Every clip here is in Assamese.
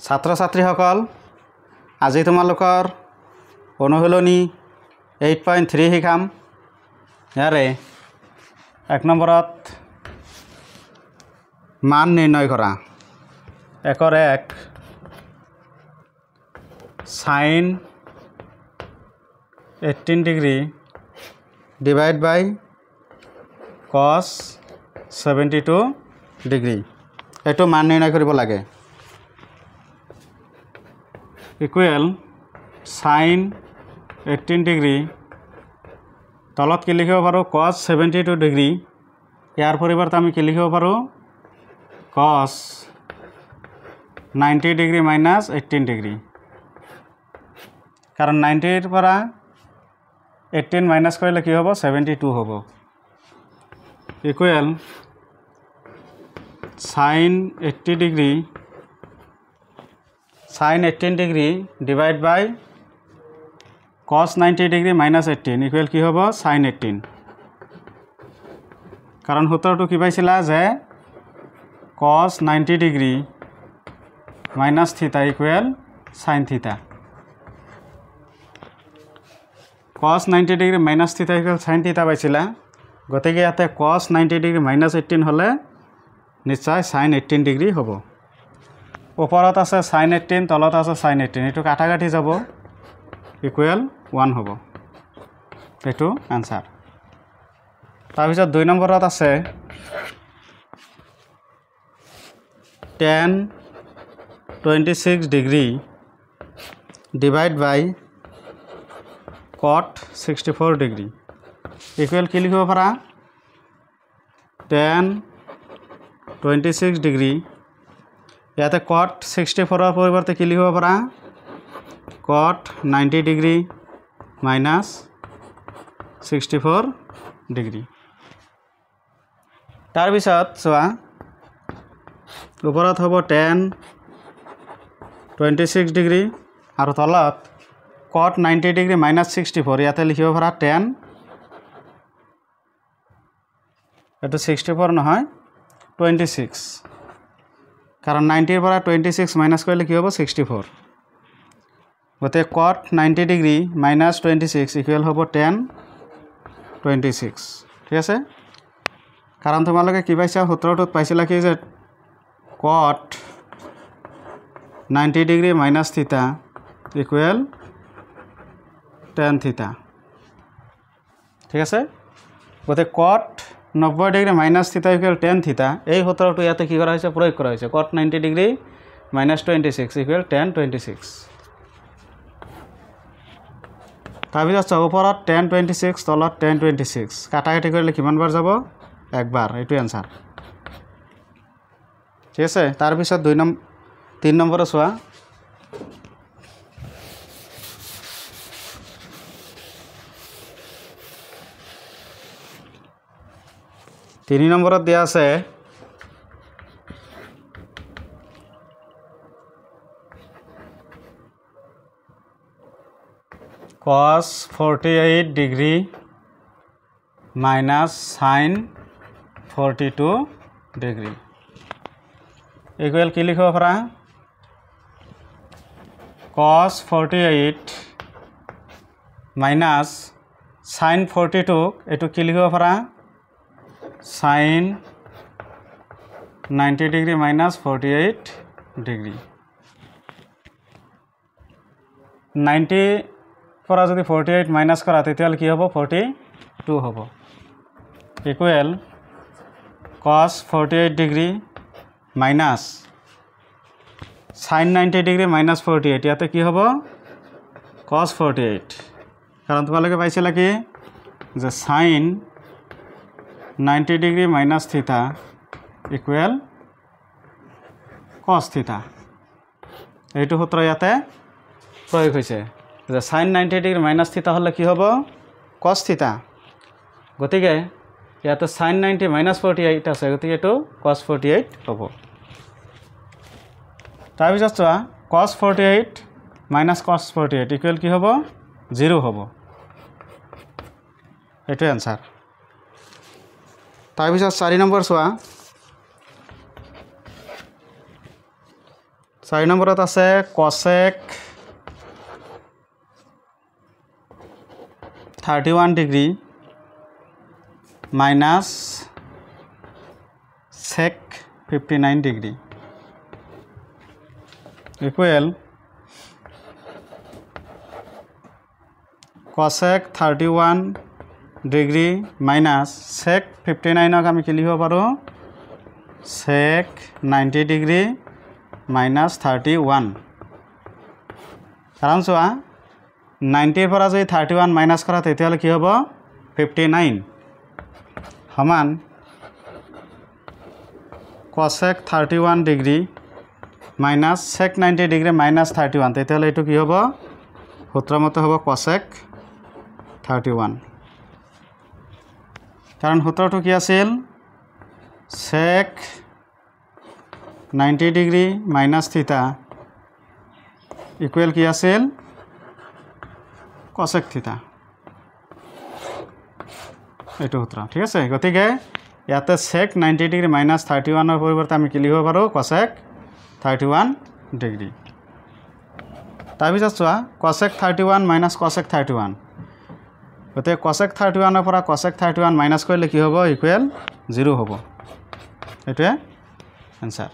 ছাত্ৰ ছাত্ৰীসকল আজি তোমালোকৰ অনুশীলনী 8.3 শিকাম ইয়াৰে 1 নম্বৰত মান নিৰ্ণয় কৰা 1 sin 18 degree divided by cos 72 degree এটো মান নিৰ্ণয় কৰিব লাগে equal sin 18 degree তলত কি লিখিব পাৰো cos 72 degree ইয়াৰ পৰিৱৰ্তে আমি কি লিখিব পাৰো cos 90 degree minus 18 degree কাৰণ 90 এৰ পৰা 18 মাইনাস কৰিলে কি হ'ব 72 হ'ব equal sin 18 degree divide by cos 90 degree minus 18 equal কি হ'ব sin 18 কাৰণ সূত্ৰটো কি পাইছিলা যে cos 90 degree minus theta equal sin theta cos 90 degree minus theta equal sin theta পাইছিলা গতিকে ইয়াতে cos 90 degree minus 18 হলে নিশ্চয় sin 18 degree হ'ব ওপৰত আছে sin 18 তলত আছে sin 18 এটো কাটাকাটি যাব ইকুৱেল 1 হ'ব এটো आंसर তাৰ পিছত 2 নম্বৰত আছে tan 26 degree divide by cot 64 degree equal কি লিখিব পাৰা tan 26 degree ইয়াতে cot 64 এৰ পৰিবৰ্তে কি লিখিব পাৰা cot 90 degree minus 64 degree তাৰ পিছত চোৱা ওপৰত হ'ব tan 26 degree আৰু তলত cot 90 degree minus 64 ইয়াতে লিখিব পাৰা tan এটো 64 নহয় 26 কাৰণ 90 এৰ পৰা 26 মাইনাস কৰিলে কি হ'ব 64 গতে cot 90 degree minus 26 ইকুৱেল হ'ব tan 26 ঠিক আছে কাৰণ তোমালোকে কি পাইছা সূত্ৰটোত পাইছিলা কি যে cot 90 degree minus theta equal tan theta ঠিক আছে গতে cot 90 degree minus theta equal tan theta এই সূত্ৰটো ইয়াতে কি কৰা হৈছে প্ৰয়োগ কৰা হৈছে cot 90 degree minus 26 equal tan 26 তাৰপিছত ওপৰত tan 26 তলত tan 26 কাটাকাটি কৰিলে কিমান বাৰ যাব একবাৰ এটো आंसर ঠিক আছে তাৰপিছত 3 নম্বৰ চোৱা তিনি নম্বৰত দিয়া আছে cos 48 degree minus sin 42 degree equal কি লিখিব পাৰা cos 48 minus sin 42 এটো কি লিখিব পাৰা sin 90 degree minus 48 degree 90 পৰা যদি 48 মাইনাস কৰা তেতিয়ালে কি হ'ব 42 হ'ব equal cos 48 degree minus sin 90 degree minus 48 ইয়াতে কি হ'ব cos 48 কাৰণ তোমালোকে পাইছিলা কি যে sin 90 degree minus theta equal cos theta এইটো সূত্ৰ ইয়াতে প্ৰয়োগ হৈছে যে sin 90 degree minus theta হলে কি হ'ব cos theta গতিকে ইয়াতে sin 90 minus 48 আছে গতিকে এটো cos 48 হ'ব তাৰ পিছত চোৱা cos 48 minus cos 48 equal কি হ'ব 0 হ'ব এটো आंसर তাৰ পিছত 4 নম্বৰ চোৱা 4 নম্বৰত আছে cosec 31 degree minus sec 59 degree equal cosec 31 degree minus sec 59 আমি কি লিখিব পাৰো sec 90 degree minus 31 কাৰণ চোৱা 90 ৰ পৰা যদি 31 মাইনাস কৰা তেতিয়ালে কি হ'ব 59 সমান cosec 31 degree minus sec 90 degree minus 31 তেতিয়ালে এটো কি হ'ব সূত্র মতে হ'ব cosec 31 কাৰণ সূত্ৰটো কি আছিল sec 90 degree minus theta equal কি আছিল cosec theta এটো সূত্র ঠিক আছে গতিকে ইয়াতে sec 90 degree minus 31 এর পরিবর্তে আমি কি লিখিব পাৰো cosec 31 degree তাৰপিছত চোৱা cosec 31 minus cosec 31 গতে cosec 31 এৰ পৰা cosec 31 মাইনাস কৰিলে কি হ'ব ইকুৱেল 0 হ'ব এটোৱে आंसर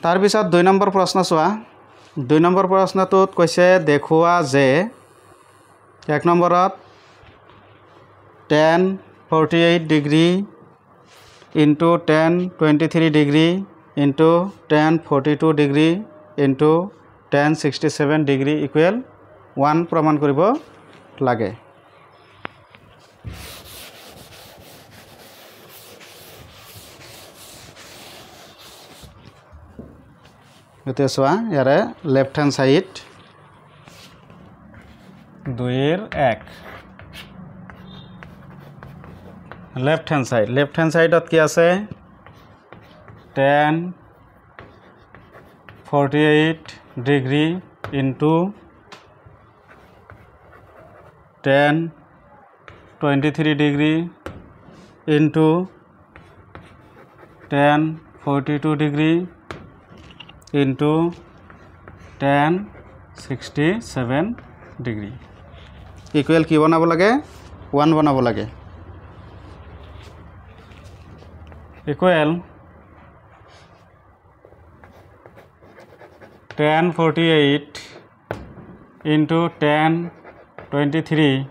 তাৰপিছত 2 নম্বৰ প্ৰশ্ন চোৱা 2 নম্বৰ প্ৰশ্নটোত কৈছে দেখুৱা যে 1 নম্বৰত tan 48 degree into tan 23 degree into tan 42 degree into tan 67 degree equal 1 প্ৰমাণ কৰিব লাগে গতে সোয়া ইয়ারে লেফট হ্যান্ড সাইড 2 এর 1 লেফট হ্যান্ড সাইডত কি আছে tan 48 degree into tan 23 degree into tan 42 degree into tan 67 degree equal কি বনাব লাগে 1 বনাব লাগে equal tan 48 into tan 23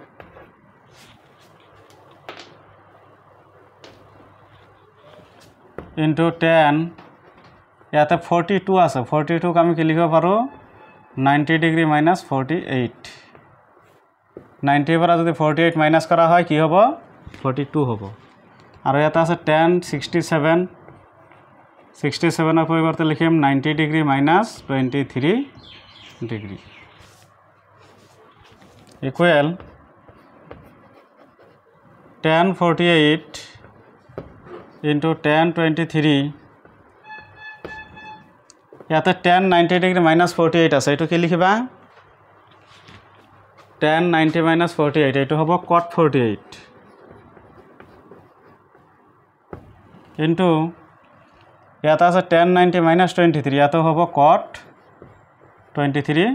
into tan ইয়াতে 42 আছে 42 ক আমি কি লিখিব পাৰো 90 ডিগ্ৰী minus 48 90 পৰা যদি 48 মাইনাস কৰা হয় কি হ'ব 42 হ'ব আৰু ইয়াতে আছে tan 67 67 এৰ পৰিবৰ্তে লিখিম 90 degree minus 23 degree equal tan 48 into tan 23 ইয়াতে tan 90 ডিগ্ৰী minus 48 আছে এটো কি লিখিবা tan 90 minus 48 এটো হ'ব cot 48 into ইয়াতে আছে tan 90 minus 23 ইয়াতে হ'ব cot 23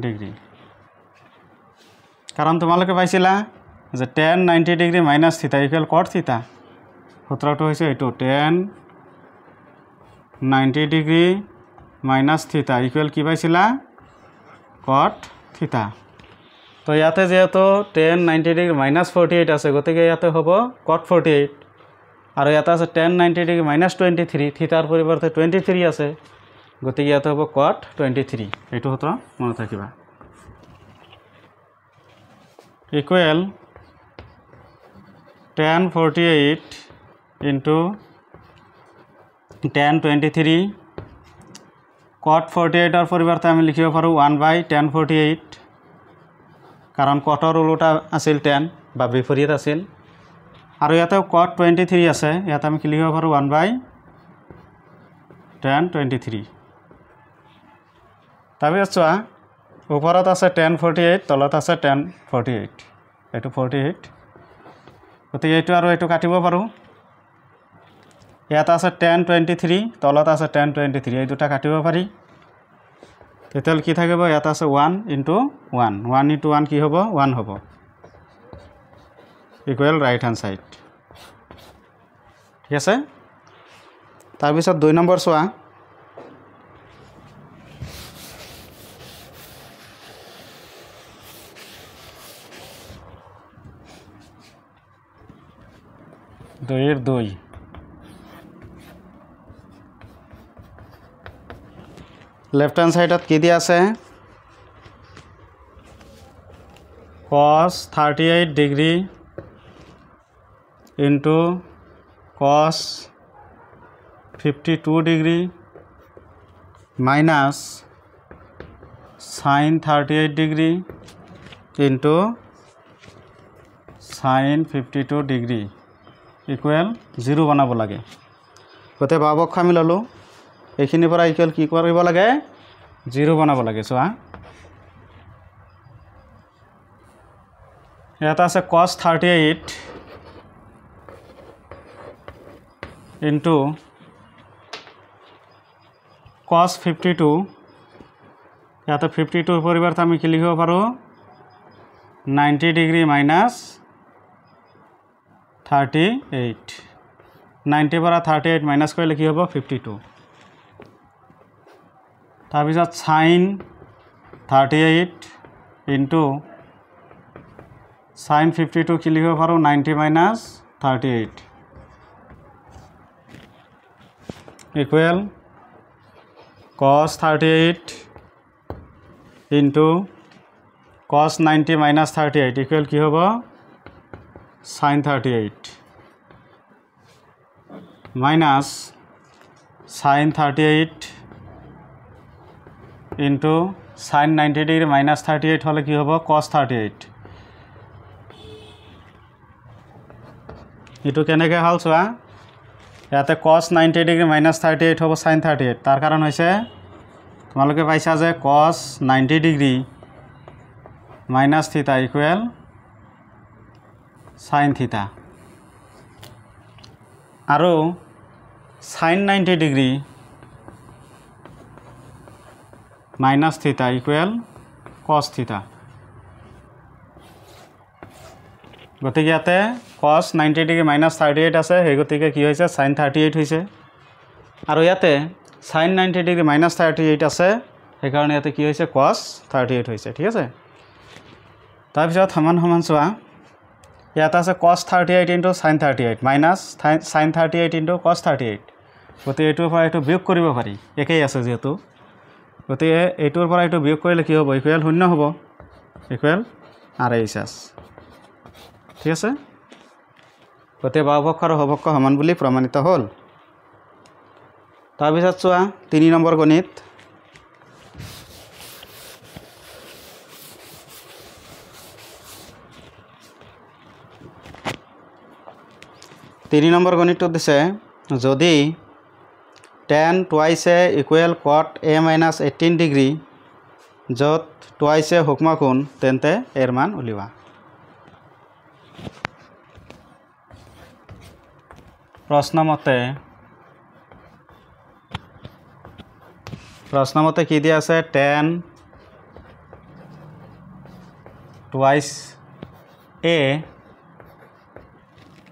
ডিগ্ৰী কাৰণ তোমালোকে পাইছিলা যে tan 90 degree minus theta equal cot theta সূত্ৰটো হৈছে এটো tan 90 degree minus theta equal কি পাইছিলা cot theta তো ইয়াতে যেহেতু tan 90 ডিগ্ৰী minus 48 আছে গতিকে ইয়াতে হ'ব cot 48 আৰু ইয়াতে আছে tan 90 ডিগ্ৰী minus 23 থিটাৰ পৰিৱৰ্তে 23 আছে গতিকে ইয়াতে হ'ব cot 23 এইটো সূত্ৰ মনত ৰাখিবা equal tan 48 into tan 23 cot 48 এৰ পৰিবৰ্তে আমি লিখিব পাৰো 1 by tan 48 কাৰণ cotৰ উল্টা আছিল tan বা বিপৰীত আছিল আৰু ইয়াতে cot 23 আছে ইয়াতে আমি কি লিখিব পাৰো 1 by tan 23 তাৰপিছত চোৱা ওপৰত আছে tan 48 তলত আছে tan 48 এটো 48 গতিকে এটো আৰু এটো কাটিব পাৰো ইয়াত আছে tan 23 তলত আছে tan 23 এই দুটা কাটিব পাৰি তেতিয়াহ'লে কি থাকিব ইয়াত আছে 1 * 1 1 * 1 কি হ'ব 1 হ'ব ইকুৱেল ৰাইট হ্যান্ড সাইড ঠিক আছে তাৰপিছত 2 নম্বৰ চোৱা দুইৰ 2 লেফট হ্যান্ড সাইডত কি দিয়া আছে cos 38 degree into cos 52 degree minus sin 38 degree into sin 52 degree equal 0 বনাব লাগে গতে বাবক আমি ললো এইখিনিৰ পৰা ইকুৱেল কি কৰিব লাগে 0 বনাব লাগে চোৱা ইয়াত আছে cos 38 into cos 52 ইয়াতে 52 পৰিৱৰ্তে আমি কি লিখিব পাৰো 90 ডিগ্ৰী minus 38 90 পৰা 38 মাইনাস কৰিলে কি হ'ব 52 তাৰপিছত sin 38 into sin 52 কি লিখিব পাৰো 90 minus 38 equal cos 38 into cos 90 minus 38 equal কি হ'ব sin 38 minus sin 38 into sin 90 degree minus 38 হলে কি হ'ব cos 38 এটো কেনেকৈ হল চোৱা ইয়াতে cos 90 degree minus 38 হ'ব sin 38 তাৰ কাৰণ হৈছে তোমালোকে পাইছা যে cos 90 degree minus theta equal sin theta আৰু sin 90 degree minus theta equal cos theta গতিকে ইয়াতে cos 90 degree minus 38 আছে সেই গতিকে কি হৈছে sin 38 হৈছে আৰু ইয়াতে sin 90 degree minus 38 আছে সেই কাৰণে ইয়াতে কি হৈছে cos 38 হৈছে ঠিক আছে তাৰপিছত সমান সমান চোৱা ইয়াত আছে cos 38 into sin 38 minus sin 38 into cos 38 গতিকে এইটোৰ পৰা এইটো বিয়োগ কৰিব পাৰি একেই আছে যেহেতু গতিকে এইটোৰ পৰা এইটো বিয়োগ কৰিলে কি হ'ব ইকুৱেল 0 হ'ব ইকুৱেল RHS ঠিক আছে গতিকে বাহুপক্ষ আৰু সপক্ষ সমান বুলি প্ৰমাণিত হ'ল তাৰপিছত চোৱা 3 নম্বৰ গণিত নম্বৰ গণিতটো দিছে যদি tan twice equal cot a minus 18 degree যত twice হুকমা কোণ তেন্তে এর মান উলিওয়া প্রশ্নমতে কি দিয়া আছে tan twice a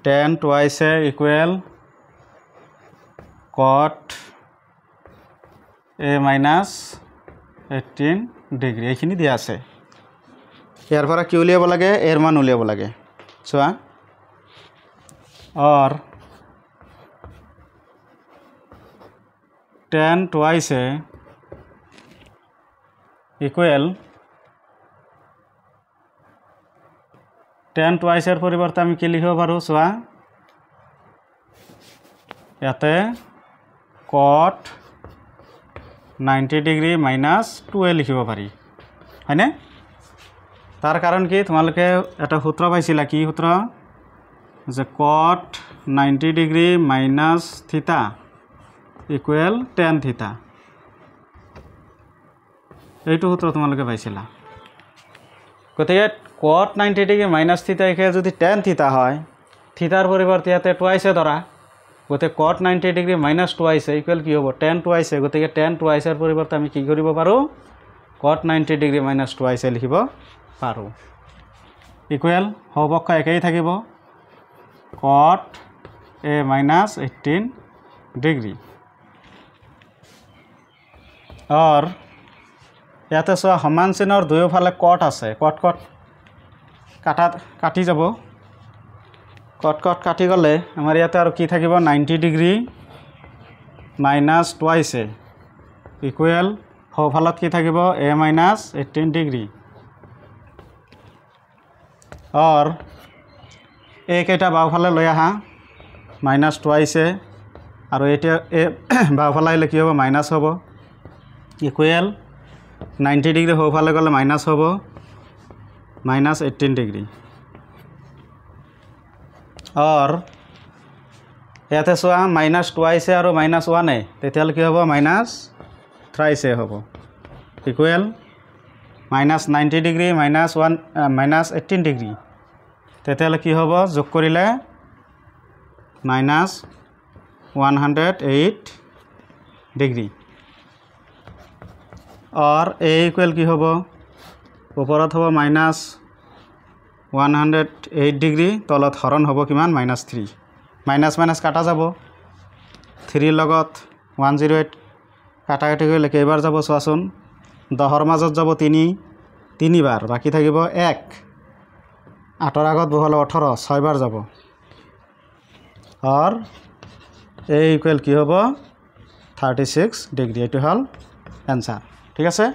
tan twice equal cot a minus 18 degree এইখিনি দিয়া আছে ইয়াৰ পৰা কি উলিয়াব লাগে এৰ মান উলিয়াব লাগে চোৱা और tan twice equal tan twice এৰ পৰিবৰ্তে আমি কি লিখিব পাৰো চোৱা ইয়াতে cot 90 degree minus 2 লিখিব পাৰি হয়নে তাৰ কাৰণ কি তোমালোকে এটা সূত্ৰ পাইছিলা কি সূত্ৰ যে cot 90 degree minus theta equal tan theta এইটো সূত্ৰ তোমালোকে পাইছিলা গতিকে cot 90 degree minus theta একে যদি tan theta হয় থিতাৰ পৰিৱৰ্তে ইয়াতে twice ধৰা গতিকে কট 90 ডিগ্ৰী মাইনাছ 2 আহিছে ইকুৱেল কি হ'ব tan 2 আহিছে গতিকে tan 2 আহিছৰ পৰিৱৰ্তে আমি কি কৰিব পাৰোঁ কট 90 ডিগ্ৰী মাইনাছ 2 আহিছে লিখিব পাৰোঁ ইকুৱেল সহপক্ষ একেই থাকিব কট a মাইনাছ 18 ডিগ্ৰী और ইয়াতে চোৱা সমান চিনৰ দুয়োফালে কট আছে কট কট কাটি যাব কট কট কাটি গ'লে আমাৰ ইয়াতে আৰু কি থাকিব 90 ডিগ্ৰী মাইনাছ 2 আহিছে ইকুৱেল সোঁফালত কি থাকিব a মাইনাছ 18 ডিগ্ৰী और এই কেইটা বাওঁফালে লৈ আহা মাইনাছ 2 আহিছে আৰু এতিয়া এই বাওঁফালে আহিলে কি হ'ব মাইনাছ হ'ব ইকুৱেল 90 ডিগ্ৰী সোঁফালে গ'লে মাইনাছ হ'ব মাইনাছ 18 ডিগ্ৰী और ইয়াতে চোৱা মাইনাছ 2 আহিছে আৰু মাইনাছ 1 তেতিয়াহ'লে কি হ'ব মাইনাছ 3 হ'ব equal minus 90 degree minus 1 minus 18 degree তেতিয়াহ'লে কি হ'ব যোগ কৰিলে মাইনাছ 108 ডিগ্ৰী और a इक्वल की होबो ऊपरत होबो माइनास 108 डिग्री तलत हरण होबो किमान माइनास 3 माइनास माइनास काटा जाबो 3 लगत 108 काटा काटी गले केबार जाबो सोआसुन 10 र মাজত যাব 3 बार बाकी থাকিব 1 8 আগত বহলে 18 6 बार যাব और a इक्वल की होबो 36 डिग्री एटु हल आंसर ঠিক আছে।